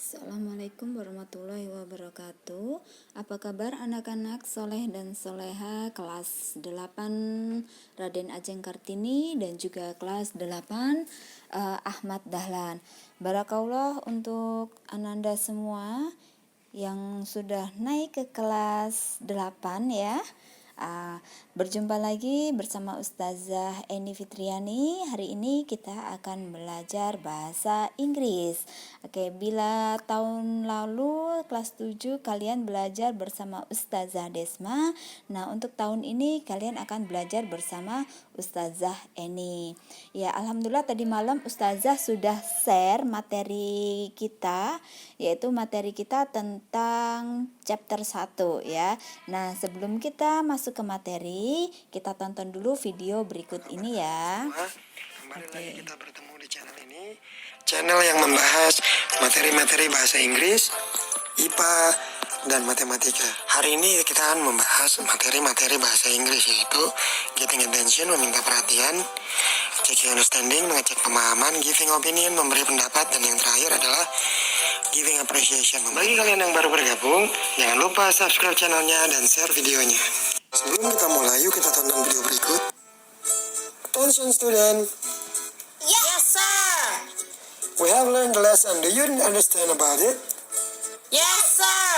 Assalamualaikum warahmatullahi wabarakatuh. Apa kabar anak-anak soleh dan soleha kelas 8 Raden Ajeng Kartini dan juga kelas 8 Ahmad Dahlan. Barakallah untuk ananda semua yang sudah naik ke kelas 8 ya. Berjumpa lagi bersama Ustazah Eni Fitriani. Hari ini kita akan belajar bahasa Inggris. Oke, bila tahun lalu kelas 7 kalian belajar bersama Ustazah Desma, nah untuk tahun ini kalian akan belajar bersama Ustazah Eni. Ya, alhamdulillah tadi malam Ustazah sudah share materi kita, yaitu materi kita tentang chapter 1 ya. Nah, sebelum kita masuk ke materi, kita tonton dulu video berikut ini ya. Kembali lagi kita bertemu di channel ini, channel yang membahas materi-materi bahasa Inggris, IPA, dan matematika. Hari ini kita akan membahas materi-materi bahasa Inggris, yaitu getting attention, meminta perhatian, checking understanding, mengecek pemahaman, giving opinion, memberi pendapat, dan yang terakhir adalah giving appreciation. Bagi kalian yang baru bergabung, jangan lupa subscribe channelnya dan share videonya. Sebelum kita mulai, yuk kita tonton video berikut. Attention student. Yes, sir. We have learned the lesson. Do you understand about it? Yes, sir.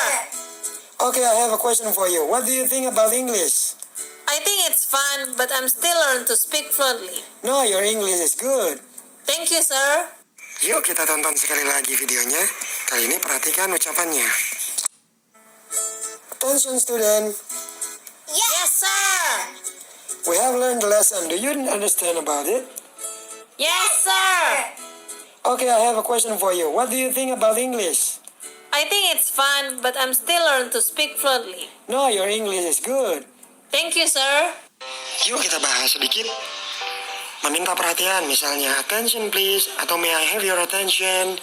Okay, I have a question for you. What do you think about English? I think it's fun, but I'm still learning to speak fluently. No, your English is good. Thank you, sir. Yuk kita tonton sekali lagi videonya. Kali ini perhatikan ucapannya. Attention student. Yes, sir. We have learned the lesson. Do you understand about it? Yes, sir. Okay, I have a question for you. What do you think about English? I think it's fun, but I'm still learning to speak fluently. No, your English is good. Thank you, sir. Yuk kita bahas sedikit. Meminta perhatian, misalnya attention please, atau may I have your attention.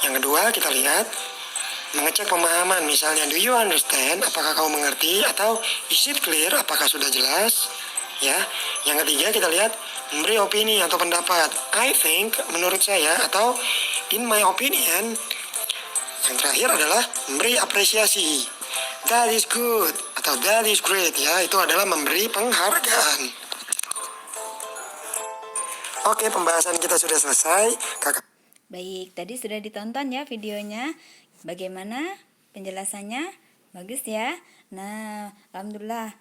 Yang kedua kita lihat mengecek pemahaman, misalnya do you understand, apakah kamu mengerti, atau is it clear, apakah sudah jelas, ya. Yang ketiga kita lihat memberi opini atau pendapat, I think, menurut saya, atau in my opinion. Yang terakhir adalah memberi apresiasi, that is good, atau that is great, ya. Itu adalah memberi penghargaan. Oke, pembahasan kita sudah selesai. Kakak. Baik, tadi sudah ditonton ya videonya. Bagaimana penjelasannya? Bagus ya. Nah, alhamdulillah.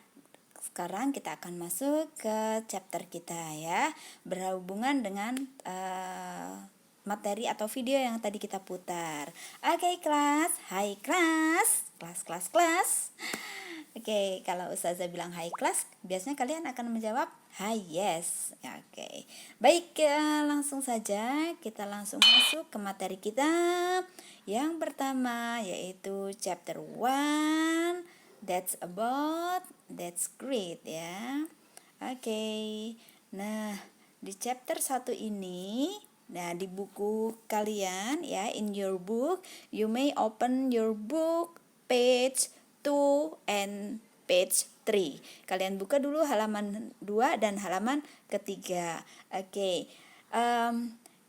Sekarang kita akan masuk ke chapter kita ya. Berhubungan dengan materi atau video yang tadi kita putar. Oke, kelas. Hai kelas. Kelas. Oke, kalau Ustazah bilang hai kelas, biasanya kalian akan menjawab hai yes. Oke. Baik, langsung saja kita langsung masuk ke materi kita. Yang pertama yaitu chapter 1. That's great ya. Oke. Nah, di chapter 1 ini, nah di buku kalian ya, in your book, you may open your book page 2 and page 3. Kalian buka dulu halaman 2 dan halaman ketiga. Oke.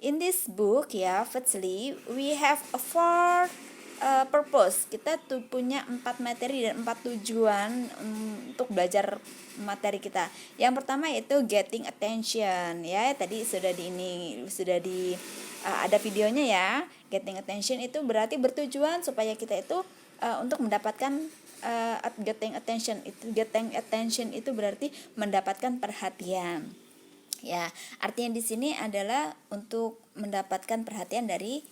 In this book ya, firstly we have a 4 purpose. Kita tuh punya 4 materi dan 4 tujuan untuk belajar materi kita. Yang pertama yaitu getting attention ya. Tadi sudah ada videonya ya. Getting attention itu berarti bertujuan supaya kita itu untuk mendapatkan getting attention itu berarti mendapatkan perhatian. Ya, artinya di sini adalah untuk mendapatkan perhatian dari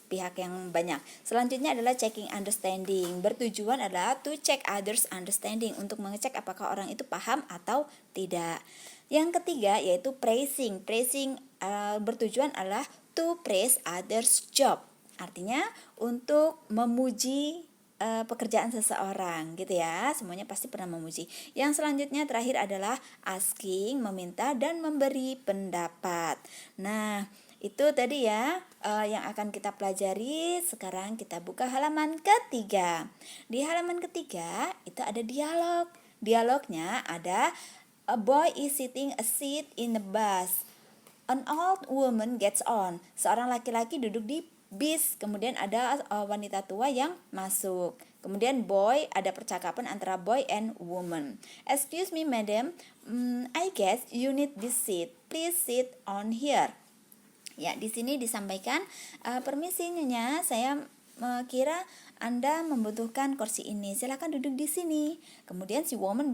pihak yang banyak. Selanjutnya adalah checking understanding. Bertujuan adalah to check others understanding, untuk mengecek apakah orang itu paham atau tidak. Yang ketiga yaitu praising. Praising bertujuan adalah to praise others job. Artinya untuk memuji pekerjaan seseorang gitu ya. Semuanya pasti pernah memuji. Yang selanjutnya terakhir adalah asking, meminta dan memberi pendapat. Nah, itu tadi ya yang akan kita pelajari. Sekarang kita buka halaman ketiga. Di halaman ketiga itu ada dialog. Dialognya ada a boy is sitting a seat in the bus. An old woman gets on. Seorang laki-laki duduk di bis, kemudian ada wanita tua yang masuk. Kemudian boy, ada percakapan antara boy and woman. Excuse me madam, I guess you need this seat. Please sit on here. Ya, di sini disampaikan, permisi nyonya, saya kira Anda membutuhkan kursi ini, silakan duduk di sini. Kemudian si woman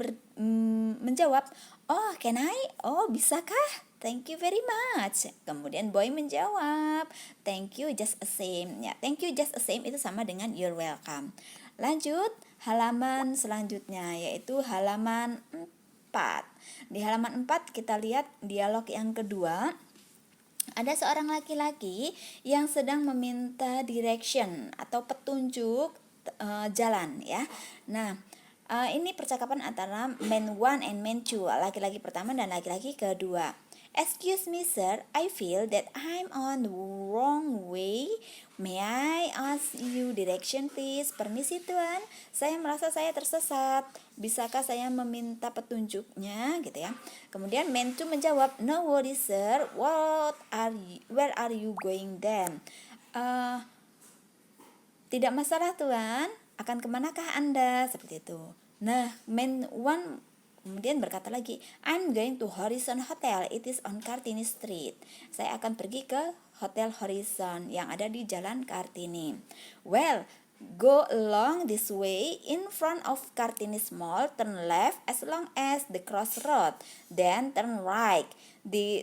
menjawab, oh can I? Oh bisakah? Thank you very much. Kemudian boy menjawab, thank you just the same. Ya, thank you just the same itu sama dengan you're welcome. Lanjut, halaman selanjutnya yaitu halaman 4. Di halaman 4 kita lihat dialog yang kedua. Ada seorang laki-laki yang sedang meminta direction atau petunjuk jalan ya. Nah, ini percakapan antara man 1 and man 2, laki-laki pertama dan laki-laki kedua. Excuse me sir, I feel that I'm on the wrong way. May I ask you direction please? Permisi tuan, saya merasa saya tersesat. Bisakah saya meminta petunjuknya gitu ya. Kemudian man 2 menjawab, no worries sir, where are you going then? Tidak masalah tuan, akan kemanakah Anda? Seperti itu. Nah, man 1 kemudian berkata lagi, I'm going to Horizon Hotel, it is on Kartini Street. Saya akan pergi ke Hotel Horizon yang ada di Jalan Kartini. Well, go along this way in front of Kartini's Mall, turn left as long as the crossroad, then turn right.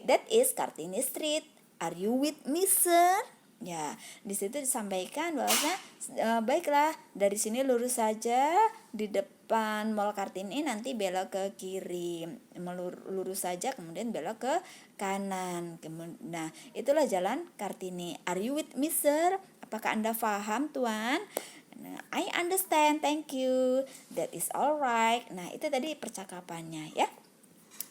That is Kartini Street. Are you with me, sir? Ya, di situ disampaikan bahwasanya baiklah, dari sini lurus saja, di depan Mall Kartini nanti belok ke kiri, lurus saja kemudian belok ke kanan. Nah, itulah jalan Kartini. Are you with me, sir? Apakah Anda paham, tuan? Nah, I understand, thank you. That is alright. Nah, itu tadi percakapannya ya.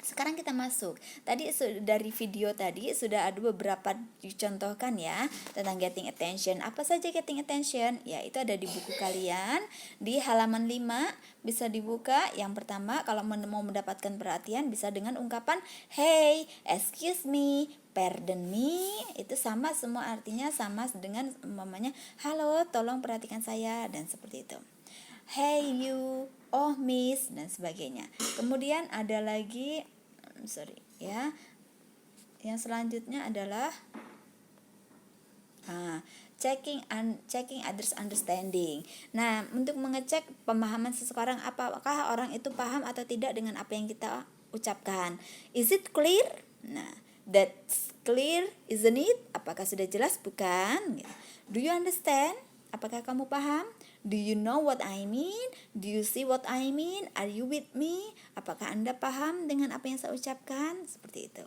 Sekarang kita masuk. Tadi dari video tadi sudah ada beberapa dicontohkan ya tentang getting attention. Apa saja getting attention? Ya, itu ada di buku kalian di halaman 5, bisa dibuka. Yang pertama, kalau mau mendapatkan perhatian bisa dengan ungkapan hey, excuse me, pardon me. Itu sama, semua artinya sama dengan umpamanya halo, tolong perhatikan saya, dan seperti itu. Hey you, oh miss, dan sebagainya. Kemudian ada lagi yang selanjutnya adalah checking others understanding. Nah, untuk mengecek pemahaman seseorang, apakah orang itu paham atau tidak dengan apa yang kita ucapkan. Is it clear? Nah, that's clear, isn't it? Apakah sudah jelas? Bukan? Do you understand? Apakah kamu paham? Do you know what I mean? Do you see what I mean? Are you with me? Apakah Anda paham dengan apa yang saya ucapkan? Seperti itu.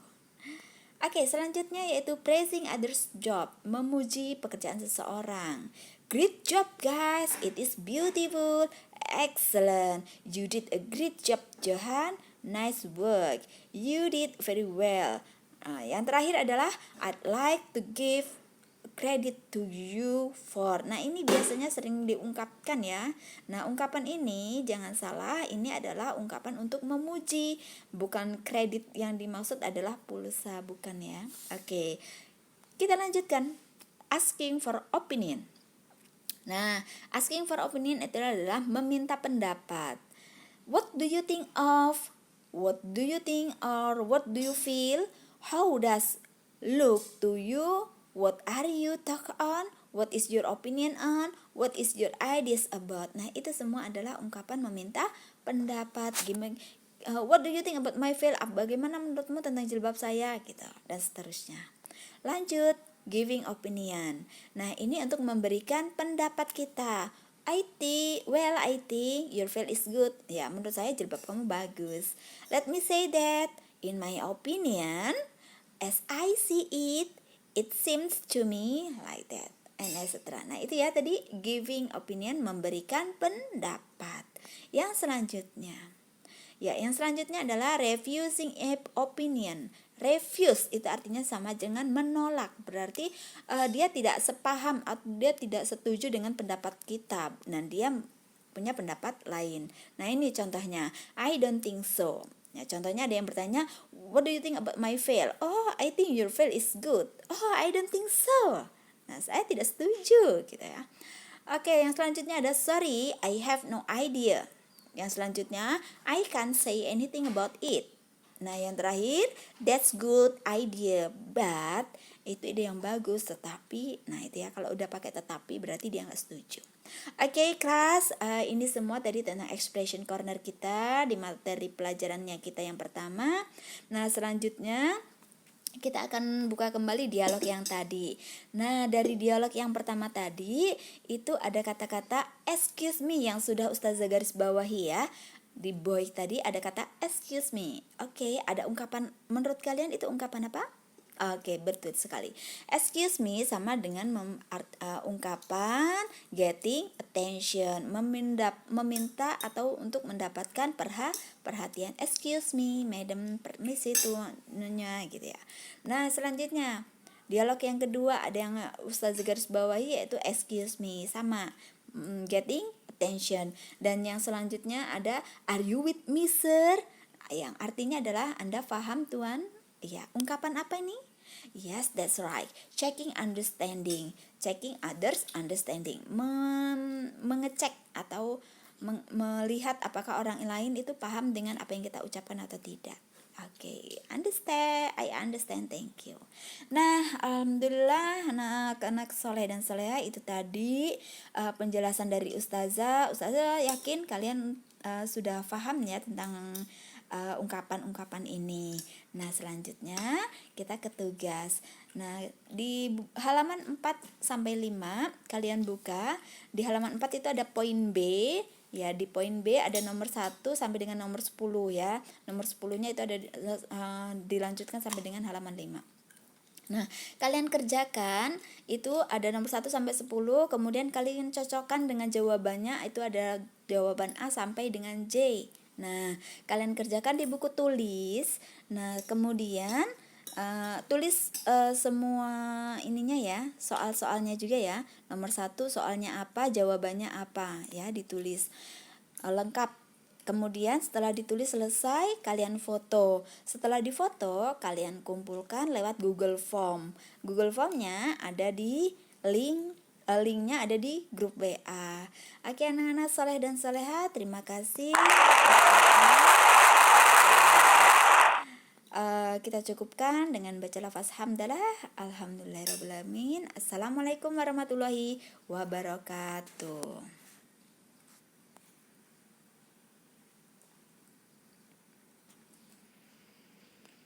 Oke, selanjutnya yaitu praising others' job, memuji pekerjaan seseorang. Great job guys, it is beautiful, excellent. You did a great job Johan, nice work. You did very well. Yang terakhir adalah I'd like to give credit to you for. Nah, ini biasanya sering diungkapkan ya. Nah, ungkapan ini jangan salah, ini adalah ungkapan untuk memuji, bukan kredit. Yang dimaksud adalah pulsa, bukan ya. Oke. Kita lanjutkan. Asking for opinion. Nah, asking for opinion itu adalah meminta pendapat. What do you think of? What do you think or what do you feel? How does look to you? What are you talk on? What is your opinion on? What is your ideas about? Nah, itu semua adalah ungkapan meminta pendapat. What do you think about my veil? Bagaimana menurutmu tentang jilbab saya? Gitu, dan seterusnya. Lanjut, giving opinion. Nah, ini untuk memberikan pendapat kita. I think your veil is good. Ya, menurut saya jilbab kamu bagus. Let me say that, in my opinion, as I see it, it seems to me like that, and etc. Nah, itu ya tadi giving opinion, memberikan pendapat. Yang selanjutnya adalah refusing opinion. Refuse itu artinya sama dengan menolak. Berarti dia tidak sepaham atau dia tidak setuju dengan pendapat kita, dan dia punya pendapat lain. Nah, ini contohnya, I don't think so. Ya, contohnya ada yang bertanya, what do you think about my veil? Oh, I think your veil is good. Oh, I don't think so. Nah, saya tidak setuju gitu ya. Oke, yang selanjutnya ada sorry, I have no idea. Yang selanjutnya, I can't say anything about it. Nah, yang terakhir, that's good idea, but itu ide yang bagus, tetapi, nah itu ya, kalau udah pakai tetapi berarti dia nggak setuju. Oke, kelas, ini semua tadi tentang expression corner kita di materi pelajarannya kita yang pertama. Nah, selanjutnya kita akan buka kembali dialog yang tadi. Nah, dari dialog yang pertama tadi itu ada kata-kata excuse me yang sudah Ustazah garis bawahi ya. Di boy tadi ada kata excuse me. Oke, ada ungkapan, menurut kalian itu ungkapan apa? Oke, betul sekali. Excuse me sama dengan ungkapan getting attention, meminta atau untuk mendapatkan perhatian. Excuse me, madam, permisi tuannya gitu ya. Nah, selanjutnya dialog yang kedua ada yang Ustazah garis bawahi yaitu excuse me sama getting attention. Dan yang selanjutnya ada are you with me sir? Yang artinya adalah Anda paham tuan? Ya, ungkapan apa ini? Yes, that's right. Checking understanding. Checking others understanding. Mengecek atau melihat apakah orang lain itu paham dengan apa yang kita ucapkan atau tidak. Oke, understand. I understand. Thank you. Nah, alhamdulillah anak-anak soleh dan soleha itu tadi penjelasan dari Ustazah. Ustazah yakin kalian sudah paham ya tentang ungkapan-ungkapan ini. Nah, selanjutnya kita ke tugas. Nah, di halaman 4 sampai 5 kalian buka. Di halaman 4 itu ada poin B. Ya, di poin B ada nomor 1 sampai dengan nomor 10 ya. Nomor 10-nya itu ada dilanjutkan sampai dengan halaman 5. Nah, kalian kerjakan itu ada nomor 1 sampai 10, kemudian kalian cocokkan dengan jawabannya, itu ada jawaban A sampai dengan J. Nah, kalian kerjakan di buku tulis. Nah, kemudian tulis semua ininya ya, soal-soalnya juga ya. Nomor 1 soalnya apa, jawabannya apa ya, ditulis lengkap. Kemudian setelah ditulis selesai, kalian foto. Setelah difoto, kalian kumpulkan lewat Google Form. Google Formnya ada di linknya ada di grup WA. Oke, anak-anak soleh dan soleha, terima kasih. Kita cukupkan dengan baca lafaz hamdalah. Alhamdulillahirrahmanirrahim. Assalamualaikum warahmatullahi wabarakatuh.